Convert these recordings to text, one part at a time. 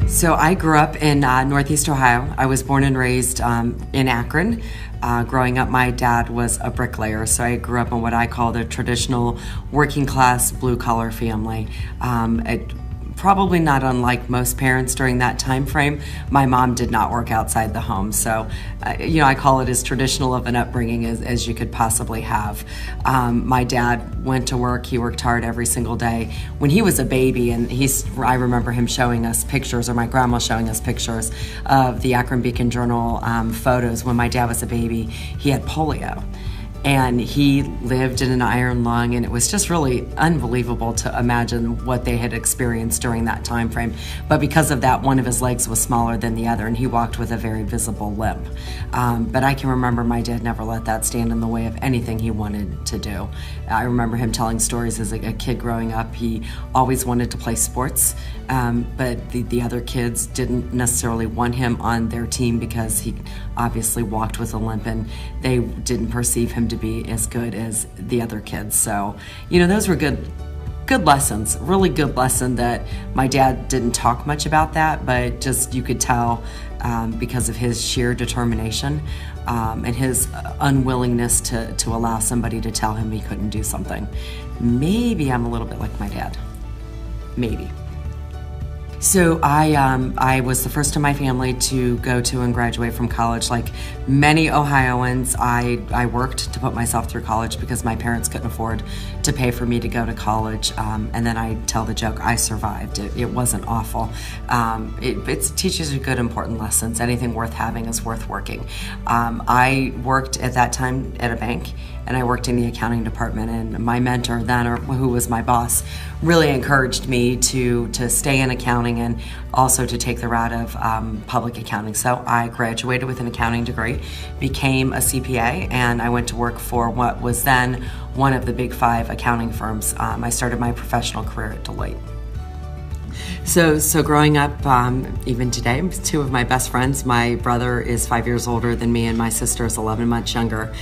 So I grew up in Northeast Ohio. I was born and raised in Akron. Growing up, my dad was a bricklayer, so I grew up in what I call the traditional working class blue collar family. Probably not unlike most parents during that time frame. My mom did not work outside the home, so I call it as traditional of an upbringing as you could possibly have. My dad went to work. He worked hard every single day. When he was a baby, and I remember him showing us pictures, or my grandma showing us pictures of the Akron Beacon Journal photos. When my dad was a baby, he had polio. And he lived in an iron lung, and it was just really unbelievable to imagine what they had experienced during that time frame. But because of that, one of his legs was smaller than the other, and he walked with a very visible limp. But I can remember my dad never let that stand in the way of anything he wanted to do. I remember him telling stories as a kid growing up. He always wanted to play sports, but the other kids didn't necessarily want him on their team because he obviously walked with a limp, and they didn't perceive him to be as good as the other kids. So, those were good lessons, really good lesson that my dad didn't talk much about that, but just you could tell because of his sheer determination and his unwillingness to allow somebody to tell him he couldn't do something. Maybe I'm a little bit like my dad. Maybe. So I was the first in my family to go to and graduate from college. Like many Ohioans, I worked to put myself through college because my parents couldn't afford to pay for me to go to college. And then I tell the joke, I survived. It wasn't awful. It teaches you good, important lessons. Anything worth having is worth working. I worked at that time at a bank, and I worked in the accounting department, and my mentor then, or who was my boss, really encouraged me to stay in accounting and also to take the route of public accounting. So I graduated with an accounting degree, became a CPA, and I went to work for what was then one of the big 5 accounting firms. I started my professional career at Deloitte. So growing up, even today, 2 of my best friends, my brother is 5 years older than me and my sister is 11 months younger.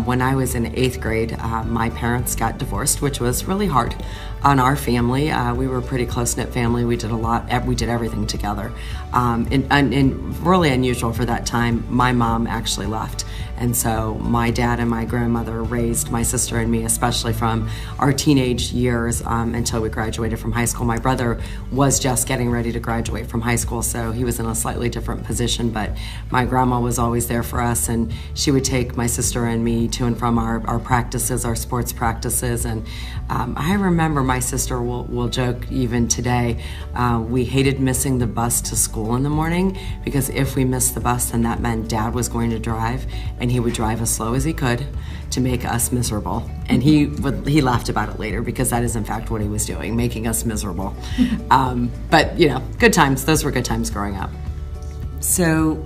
When I was in 8th grade, my parents got divorced, which was really hard on our family. We were a pretty close-knit family. We did a lot, we did everything together. And really unusual for that time, my mom actually left. And so my dad and my grandmother raised my sister and me, especially from our teenage years until we graduated from high school. My brother was just getting ready to graduate from high school, so he was in a slightly different position, but my grandma was always there for us, and she would take my sister and me to and from our practices, our sports practices. And I remember my sister will joke even today, we hated missing the bus to school in the morning, because if we missed the bus, then that meant Dad was going to drive, and he would drive as slow as he could to make us miserable. And he laughed about it later, because that is in fact what he was doing, making us miserable. But good times. Those were good times growing up. So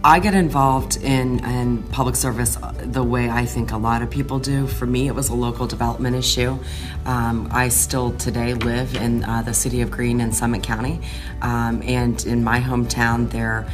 I get involved in public service the way I think a lot of people do. For me, it was a local development issue. I still today live in the city of Greene in Summit County, and in my hometown there,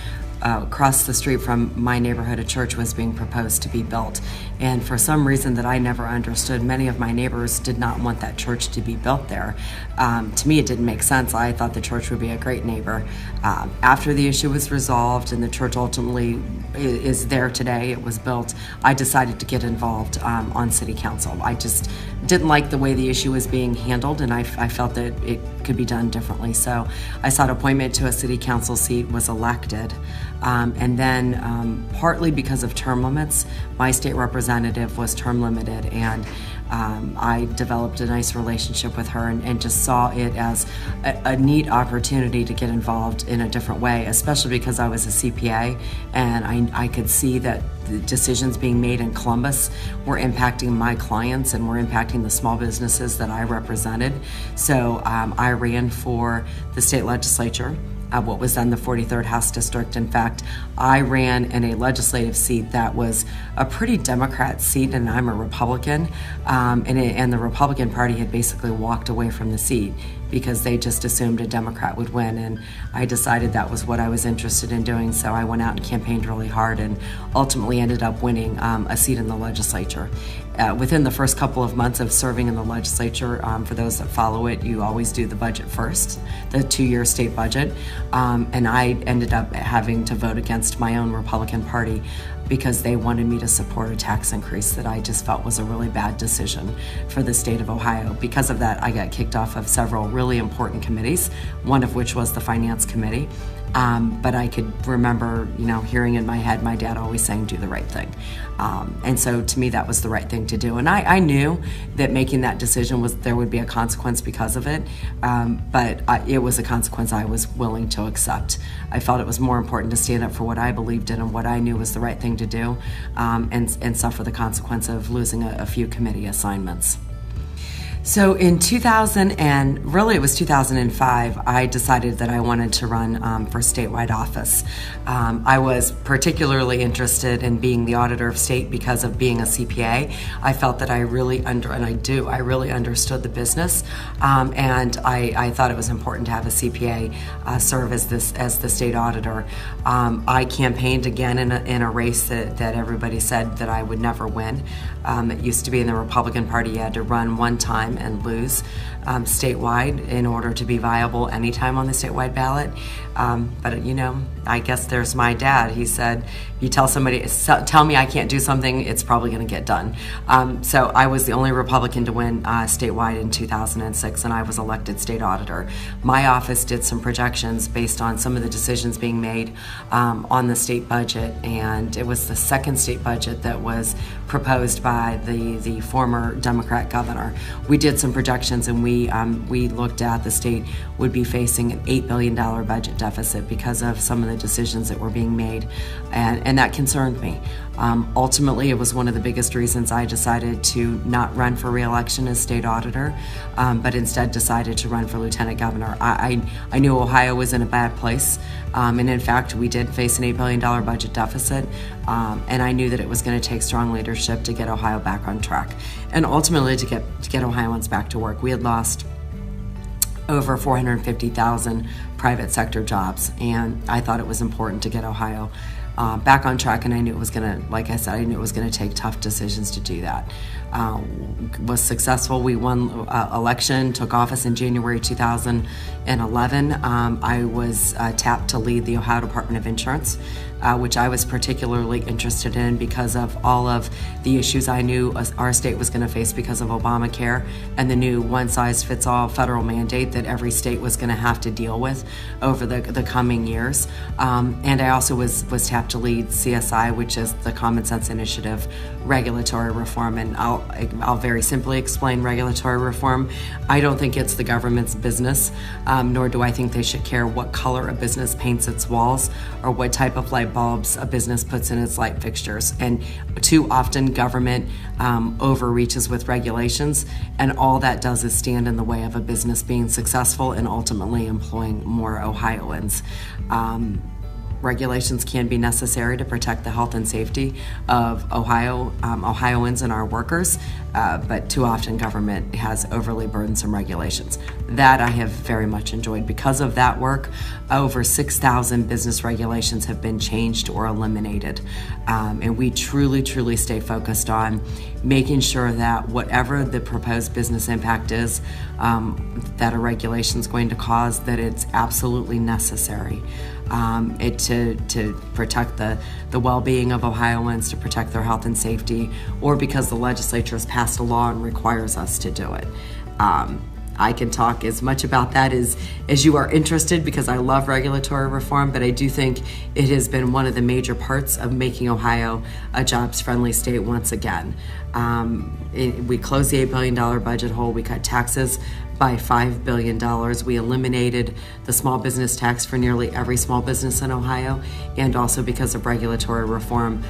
across the street from my neighborhood, a church was being proposed to be built. And for some reason that I never understood, many of my neighbors did not want that church to be built there. To me, it didn't make sense. I thought the church would be a great neighbor. After the issue was resolved and the church ultimately is there today, it was built, I decided to get involved on city council. I just didn't like the way the issue was being handled, and I felt that it could be done differently. So I sought appointment to a city council seat, was elected. And then partly because of term limits, my state representative was term limited, and I developed a nice relationship with her and just saw it as a neat opportunity to get involved in a different way, especially because I was a CPA, and I could see that the decisions being made in Columbus were impacting my clients and were impacting the small businesses that I represented. So I ran for the state legislature, what was then the 43rd House District. In fact, I ran in a legislative seat that was a pretty Democrat seat, and I'm a Republican, and the Republican Party had basically walked away from the seat. because they just assumed a Democrat would win, and I decided that was what I was interested in doing, so I went out and campaigned really hard and ultimately ended up winning a seat in the legislature. Within the first couple of months of serving in the legislature, for those that follow it, you always do the budget first, the 2-year state budget, and I ended up having to vote against my own Republican Party because they wanted me to support a tax increase that I just felt was a really bad decision for the state of Ohio. Because of that, I got kicked off of several really important committees, one of which was the Finance Committee. But I could remember, hearing in my head my dad always saying, do the right thing. And so to me, that was the right thing to do. And I knew that making that decision there would be a consequence because of it, but it was a consequence I was willing to accept. I felt it was more important to stand up for what I believed in and what I knew was the right thing to do, and suffer the consequence of losing a few committee assignments. So in 2005, I decided that I wanted to run for statewide office. I was particularly interested in being the auditor of state because of being a CPA. I felt that I really understood the business, and I thought it was important to have a CPA serve as the state auditor. I campaigned again in a race that everybody said that I would never win. It used to be in the Republican Party you had to run one time and lose statewide in order to be viable anytime on the statewide ballot. But I guess there's my dad. He said, you tell me I can't do something, it's probably going to get done. So I was the only Republican to win statewide in 2006, and I was elected state auditor. My office did some projections based on some of the decisions being made on the state budget, and it was the second state budget that was proposed by the former Democrat governor. We did some projections, and we looked at the state would be facing an $8 billion budget deficit because of some of the decisions that were being made, and that concerned me. Ultimately, it was one of the biggest reasons I decided to not run for re-election as state auditor, but instead decided to run for lieutenant governor. I knew Ohio was in a bad place, and in fact, we did face an $8 billion budget deficit, and I knew that it was going to take strong leadership to get Ohio back on track, and ultimately to get Ohioans back to work. We had lost over 450,000 private sector jobs, and I thought it was important to get Ohio back on track, and I knew it was going to, like I said, I knew it was going to take tough decisions to do that. Was successful. We won election, took office in January 2011. I was tapped to lead the Ohio Department of Insurance, which I was particularly interested in because of all of the issues I knew our state was going to face because of Obamacare and the new one-size-fits-all federal mandate that every state was going to have to deal with over the coming years. And I also was tapped to lead CSI, which is the Common Sense Initiative regulatory reform. And I'll very simply explain regulatory reform. I don't think it's the government's business, nor do I think they should care what color a business paints its walls or what type of light bulbs a business puts in its light fixtures. And too often government overreaches with regulations, and all that does is stand in the way of a business being successful and ultimately employing more Ohioans. Regulations can be necessary to protect the health and safety of Ohioans and our workers, but too often government has overly burdensome regulations. That I have very much enjoyed. Because of that work, over 6,000 business regulations have been changed or eliminated. And we truly stay focused on making sure that whatever the proposed business impact is that a regulation is going to cause, that it's absolutely necessary. To protect the well-being of Ohioans, to protect their health and safety, or because the legislature has passed a law and requires us to do it. I can talk as much about that as you are interested, because I love regulatory reform, but I do think it has been one of the major parts of making Ohio a jobs-friendly state once again. We closed the $8 billion budget hole. We cut taxes by $5 billion. We eliminated the small business tax for nearly every small business in Ohio, and also because of regulatory reform,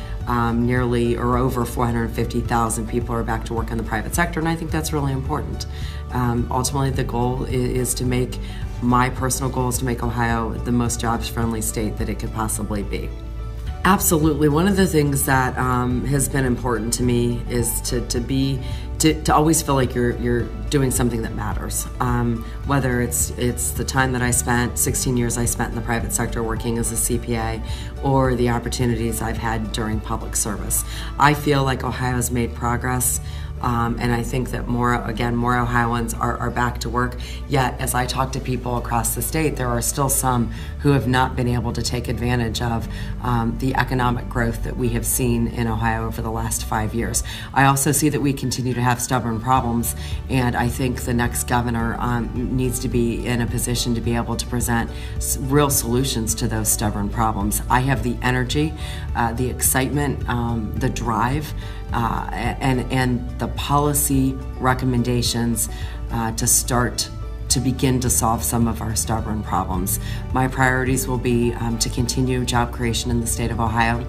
nearly or over 450,000 people are back to work in the private sector, and I think that's really important. Ultimately, the goal is to make, my personal goal is to make Ohio the most jobs-friendly state that it could possibly be. Absolutely. One of the things that has been important to me is to always feel like you're doing something that matters. Whether it's the time that I spent, 16 years I spent in the private sector working as a CPA, or the opportunities I've had during public service. I feel like Ohio's made progress. And I think that more Ohioans are back to work. Yet, as I talk to people across the state, there are still some who have not been able to take advantage of the economic growth that we have seen in Ohio over the last 5 years. I also see that we continue to have stubborn problems, and I think the next governor needs to be in a position to be able to present real solutions to those stubborn problems. I have the energy, the excitement, the drive, and the policy recommendations to begin to solve some of our stubborn problems. My priorities will be to continue job creation in the state of Ohio,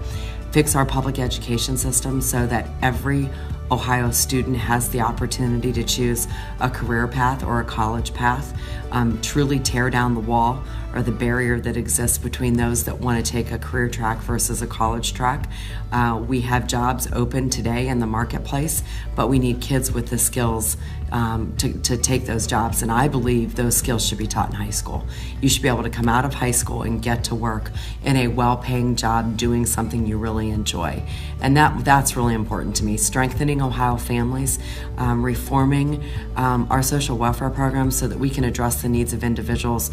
fix our public education system so that every Ohio student has the opportunity to choose a career path or a college path, truly tear down the wall or the barrier that exists between those that want to take a career track versus a college track. We have jobs open today in the marketplace, but we need kids with the skills to take those jobs, and I believe those skills should be taught in high school. You should be able to come out of high school and get to work in a well-paying job doing something you really enjoy, and that's really important to me. Strengthening Ohio families, reforming our social welfare programs so that we can address the needs of individuals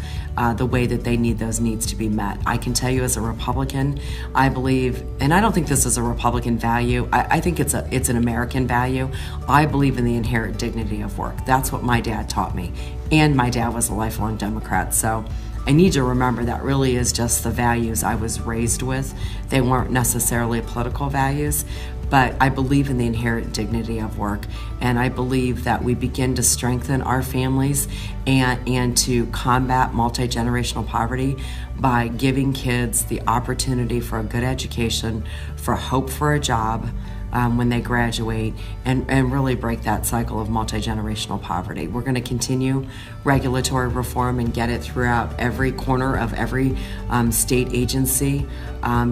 the way that they need those needs to be met. I can tell you as a Republican, I believe, and I don't think this is a Republican value, I think it's an American value. I believe in the inherent dignity of work. That's what my dad taught me, and my dad was a lifelong Democrat, so I need to remember that really is just the values I was raised with. They weren't necessarily political values, but I believe in the inherent dignity of work, and I believe that we begin to strengthen our families and to combat multi-generational poverty by giving kids the opportunity for a good education, for hope for a job when they graduate, and really break that cycle of multi-generational poverty. We're going to continue regulatory reform and get it throughout every corner of every state agency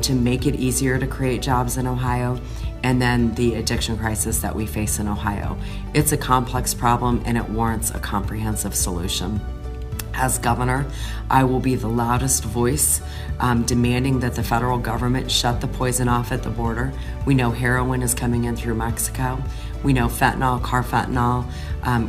to make it easier to create jobs in Ohio. And then the addiction crisis that we face in Ohio. It's a complex problem and it warrants a comprehensive solution. As governor, I will be the loudest voice demanding that the federal government shut the poison off at the border. We know heroin is coming in through Mexico. We know carfentanil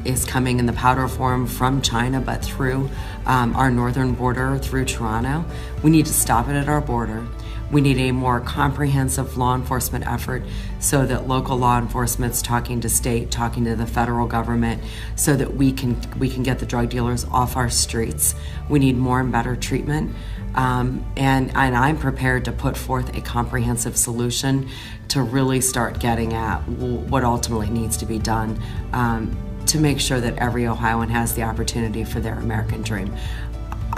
is coming in the powder form from China, but through our northern border, through Toronto. We need to stop it at our border. We need a more comprehensive law enforcement effort so that local law enforcement's talking to state, talking to the federal government, so that we can get the drug dealers off our streets. We need more and better treatment, and I'm prepared to put forth a comprehensive solution to really start getting at what ultimately needs to be done to make sure that every Ohioan has the opportunity for their American dream.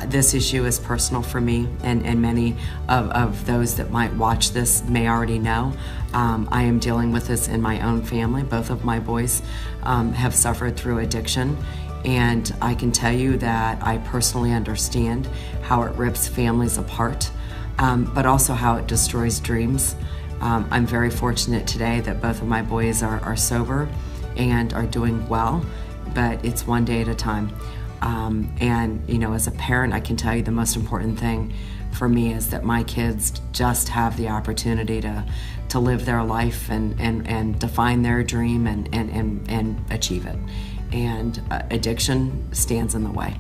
This issue is personal for me, and many of those that might watch this may already know. I am dealing with this in my own family. Both of my boys have suffered through addiction, and I can tell you that I personally understand how it rips families apart, but also how it destroys dreams. I'm very fortunate today that both of my boys are sober and are doing well, but it's one day at a time. And as a parent, I can tell you the most important thing for me is that my kids just have the opportunity to live their life and define their dream and achieve it. And addiction stands in the way,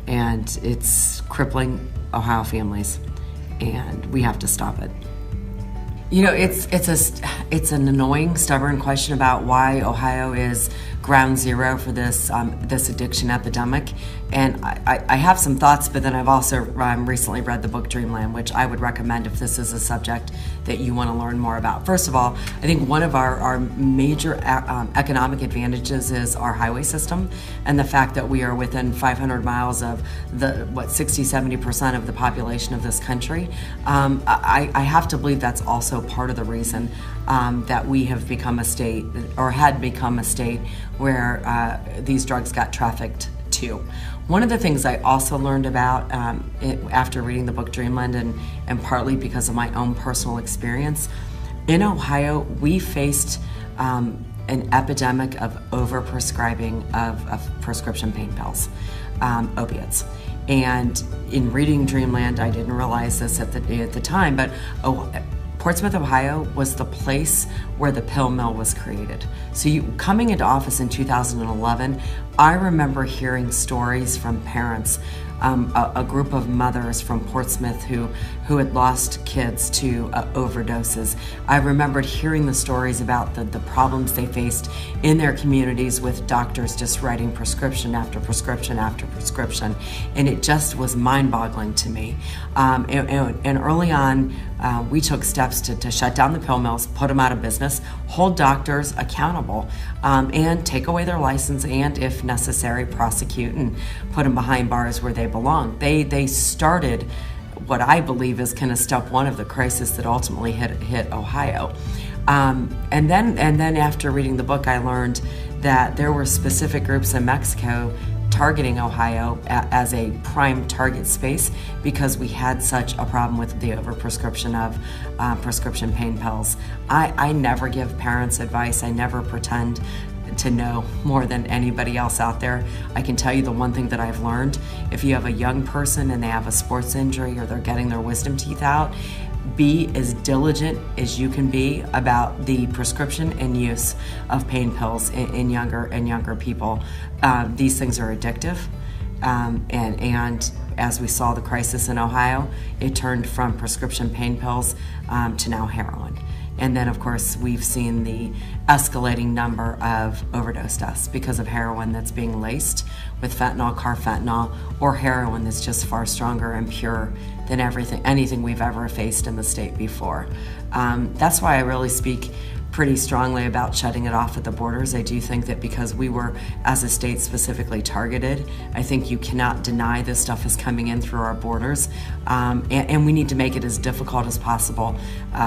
and it's crippling Ohio families, and we have to stop it. It's an annoying, stubborn question about why Ohio is ground zero for this addiction epidemic, and I have some thoughts, but then I've also recently read the book Dreamland, which I would recommend if this is a subject that you want to learn more about. First of all, I think one of our major economic advantages is our highway system, and the fact that we are within 500 miles of 60-70% of the population of this country. I have to believe that's also part of the reason that we have become a state, or had become a state, where these drugs got trafficked to. One of the things I also learned about after reading the book Dreamland, and partly because of my own personal experience, in Ohio, we faced an epidemic of overprescribing of prescription pain pills, opiates. And in reading Dreamland, I didn't realize this at the time, but Portsmouth, Ohio was the place where the pill mill was created. So coming into office in 2011, I remember hearing stories from parents, a group of mothers from Portsmouth who had lost kids to overdoses. I remembered hearing the stories about the problems they faced in their communities with doctors just writing prescription after prescription after prescription, and it just was mind-boggling to me. And early on, we took steps to shut down the pill mills, put them out of business, hold doctors accountable, and take away their license, and if necessary, prosecute and put them behind bars where they belong. They started what I believe is kind of step one of the crisis that ultimately hit Ohio. And then after reading the book, I learned that there were specific groups in Mexico targeting Ohio as a prime target space because we had such a problem with the overprescription of prescription pain pills. I never give parents advice. I never pretend to know more than anybody else out there. I can tell you the one thing that I've learned: if you have a young person and they have a sports injury or they're getting their wisdom teeth out, be as diligent as you can be about the prescription and use of pain pills in younger people. These things are addictive, and as we saw the crisis in Ohio, it turned from prescription pain pills to now heroin. And then, of course, we've seen the escalating number of overdose deaths because of heroin that's being laced with fentanyl, carfentanil, or heroin that's just far stronger and pure than anything we've ever faced in the state before. That's why I really speak pretty strongly about shutting it off at the borders. I do think that because we were, as a state, specifically targeted, I think you cannot deny this stuff is coming in through our borders, and we need to make it as difficult as possible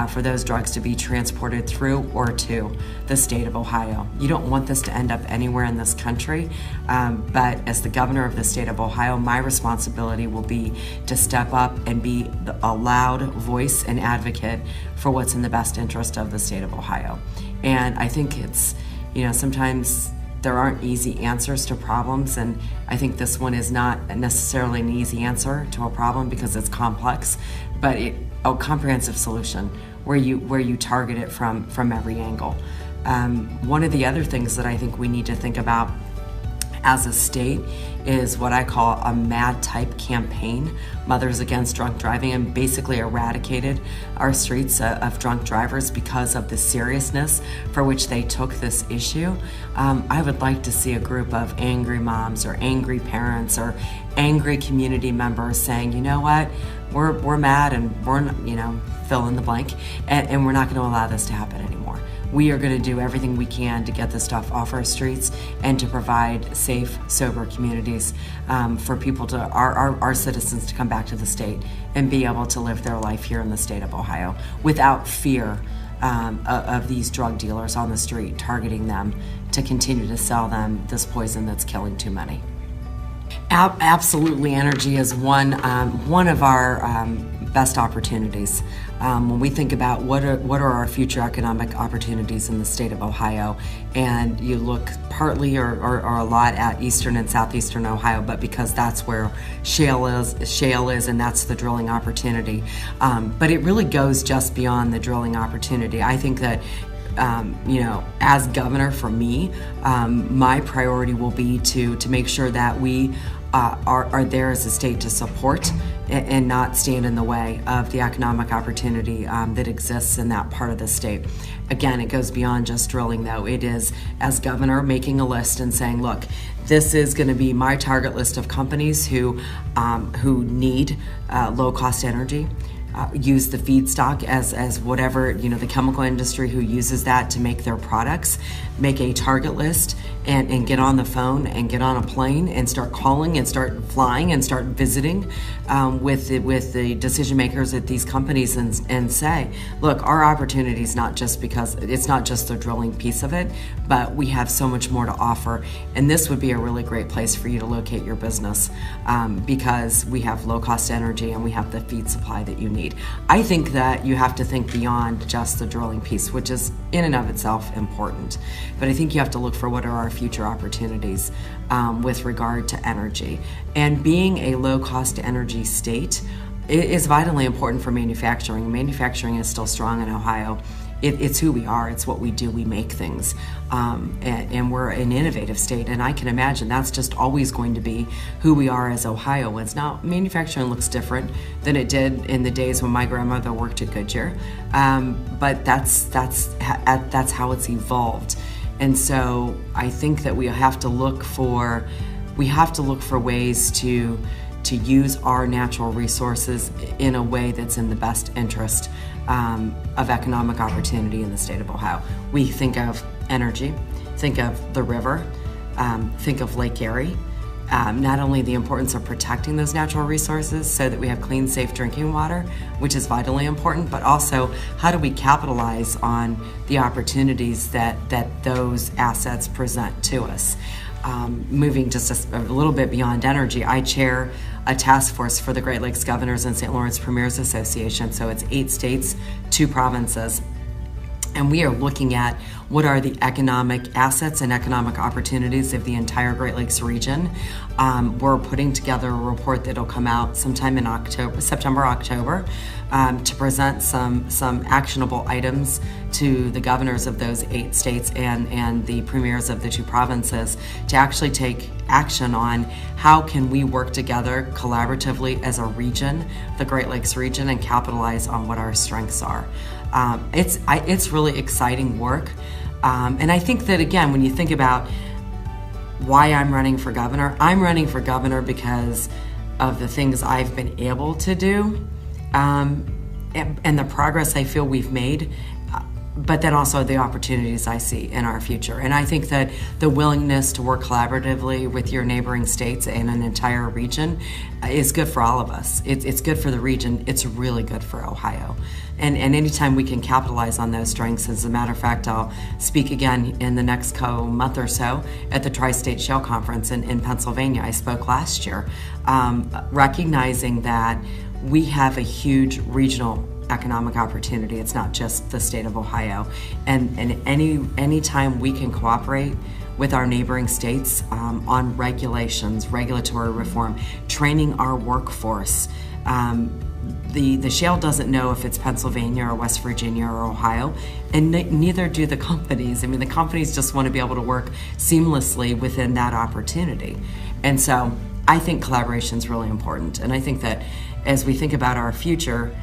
for those drugs to be transported through or to the state of Ohio. You don't want this to end up anywhere in this country, but as the governor of the state of Ohio, my responsibility will be to step up and be a loud voice and advocate for what's in the best interest of the state of Ohio. And I think it's, sometimes there aren't easy answers to problems, and I think this one is not necessarily an easy answer to a problem because it's complex, but a comprehensive solution where you target it from every angle. One of the other things that I think we need to think about as a state is what I call a MAD type campaign, Mothers Against Drunk Driving, and basically eradicated our streets of drunk drivers because of the seriousness for which they took this issue. I would like to see a group of angry moms or angry parents or angry community members saying, you know what, we're mad and we're, fill in the blank, and we're not going to allow this to happen anymore. We are going to do everything we can to get this stuff off our streets and to provide safe, sober communities for people our citizens to come back to the state and be able to live their life here in the state of Ohio without fear of these drug dealers on the street targeting them to continue to sell them this poison that's killing too many. Absolutely, energy is one of our best opportunities. When we think about what are our future economic opportunities in the state of Ohio, and you look partly or a lot at eastern and southeastern Ohio, but because that's where shale is, and that's the drilling opportunity. But it really goes just beyond the drilling opportunity. I think that as governor, for me, my priority will be to make sure that we are there as a state to support and not stand in the way of the economic opportunity that exists in that part of the state. Again, it goes beyond just drilling, though. It is, as governor, making a list and saying, look, this is going to be my target list of companies who need low-cost energy, use the feedstock as whatever, the chemical industry who uses that to make their products, make a target list and get on the phone and get on a plane and start calling and start flying and start visiting with the decision makers at these companies and say, look, our opportunity is not just because it's not just the drilling piece of it, but we have so much more to offer. And this would be a really great place for you to locate your business because we have low cost energy and we have the feed supply that you need. I think that you have to think beyond just the drilling piece, which is in and of itself important. But I think you have to look for what are our future opportunities with regard to energy. And being a low cost energy state is vitally important for manufacturing. Manufacturing is still strong in Ohio. It's who we are, it's what we do, we make things. And we're an innovative state, and I can imagine that's just always going to be who we are as Ohioans. Now, manufacturing looks different than it did in the days when my grandmother worked at Goodyear, but that's how it's evolved. And so I think that we have to look for ways to use our natural resources in a way that's in the best interest of economic opportunity in the state of Ohio. We think of energy, think of the river, think of Lake Erie. Not only the importance of protecting those natural resources so that we have clean, safe drinking water, which is vitally important, but also how do we capitalize on the opportunities that those assets present to us. Moving just a little bit beyond energy, I chair a task force for the Great Lakes Governors and St. Lawrence Premiers Association. So it's 8 states, 2 provinces. And we are looking at what are the economic assets and economic opportunities of the entire Great Lakes region. We're putting together a report that'll come out sometime in September, October, to present some actionable items to the governors of those 8 states and the premiers of the 2 provinces to actually take action on how can we work together collaboratively as a region, the Great Lakes region, and capitalize on what our strengths are. It's really exciting work. And I think that, again, when you think about why I'm running for governor because of the things I've been able to do and the progress I feel we've made, but then also the opportunities I see in our future. And I think that the willingness to work collaboratively with your neighboring states and an entire region is good for all of us. It's good for the region. It's really good for Ohio. And anytime we can capitalize on those strengths, as a matter of fact, I'll speak again in the next month or so at the Tri-State Shale Conference in Pennsylvania. I spoke last year, recognizing that we have a huge regional economic opportunity. It's not just the state of Ohio. And any time we can cooperate with our neighboring states on regulations, regulatory reform, training our workforce. The shale doesn't know if it's Pennsylvania or West Virginia or Ohio, and neither do the companies. I mean, the companies just want to be able to work seamlessly within that opportunity. And so I think collaboration is really important. And I think that as we think about our future,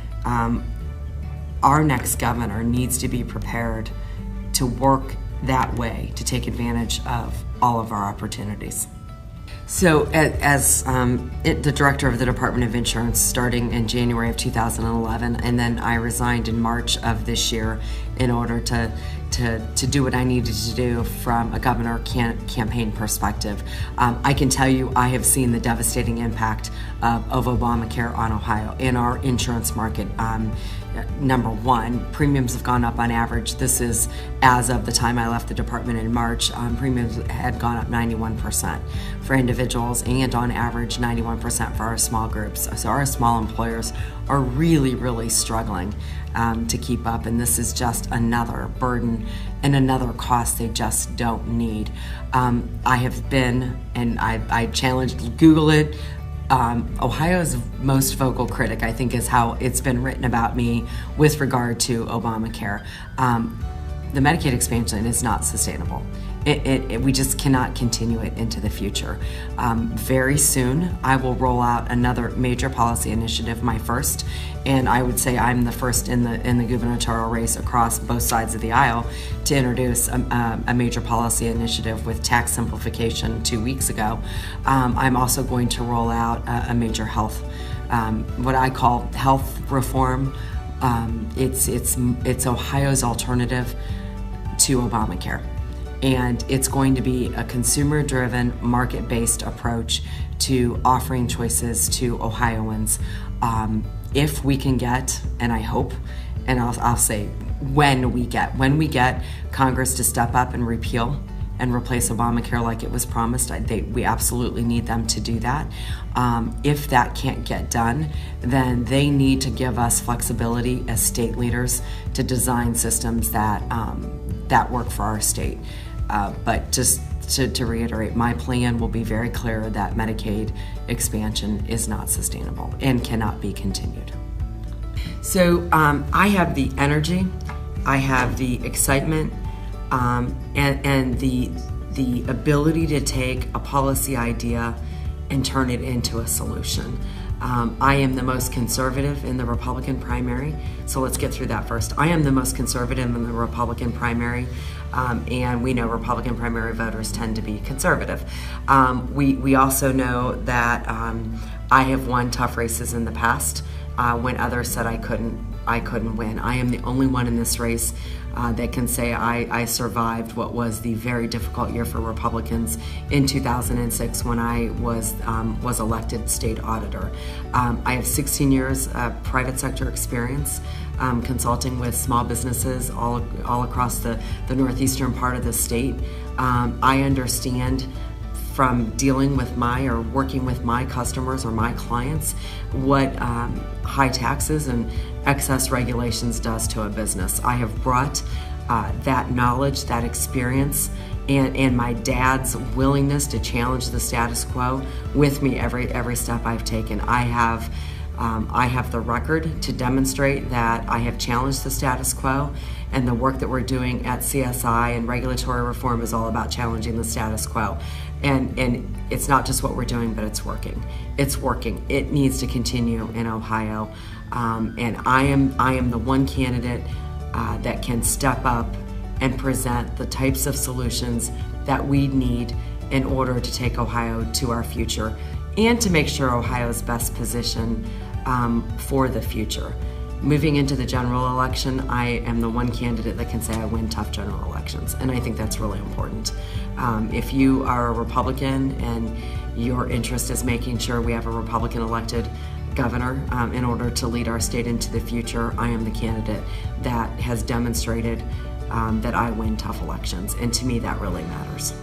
our next governor needs to be prepared to work that way, to take advantage of all of our opportunities. So as the director of the Department of Insurance starting in January of 2011, and then I resigned in March of this year in order to do what I needed to do from a governor campaign perspective. I can tell you I have seen the devastating impact of Obamacare on Ohio in our insurance market. Number one, premiums have gone up on average. This is as of the time I left the department in March. Premiums had gone up 91% for individuals and on average 91% for our small groups. So our small employers are really, really struggling to keep up, and this is just another burden and another cost they just don't need. I have been, and I challenged, Google it, Ohio's most vocal critic, I think, is how it's been written about me with regard to Obamacare. The Medicaid expansion is not sustainable. We just cannot continue it into the future. Very soon, I will roll out another major policy initiative, my first, and I would say I'm the first in the gubernatorial race across both sides of the aisle to introduce a major policy initiative with tax simplification 2 weeks ago. I'm also going to roll out a major health what I call health reform. It's Ohio's alternative to Obamacare. And it's going to be a consumer-driven, market-based approach to offering choices to Ohioans. If we can get, and I hope, and I'll say when we get Congress to step up and repeal and replace Obamacare like it was promised, we absolutely need them to do that. If that can't get done, then they need to give us flexibility as state leaders to design systems that work for our state. But just to reiterate, my plan will be very clear that Medicaid expansion is not sustainable and cannot be continued. So I have the energy, I have the excitement, and the ability to take a policy idea and turn it into a solution. I am the most conservative in the Republican primary, so let's get through that first. I am the most conservative in the Republican primary, and we know Republican primary voters tend to be conservative. We also know that I have won tough races in the past when others said I couldn't win. I am the only one in this race that can say I survived what was the very difficult year for Republicans in 2006 when I was elected state auditor. I have 16 years of private sector experience consulting with small businesses all across the northeastern part of the state. I understand from dealing with working with my customers or my clients what high taxes and excess regulations does to a business. I have brought that knowledge, that experience, and my dad's willingness to challenge the status quo with me every step I've taken. I have the record to demonstrate that I have challenged the status quo, and the work that we're doing at CSI and regulatory reform is all about challenging the status quo. And it's not just what we're doing, but it's working. It's working. It needs to continue in Ohio. And I am the one candidate that can step up and present the types of solutions that we need in order to take Ohio to our future and to make sure Ohio's best positioned for the future. Moving into the general election, I am the one candidate that can say I win tough general elections, and I think that's really important. If you are a Republican and your interest is making sure we have a Republican elected governor in order to lead our state into the future, I am the candidate that has demonstrated that I win tough elections, and to me that really matters.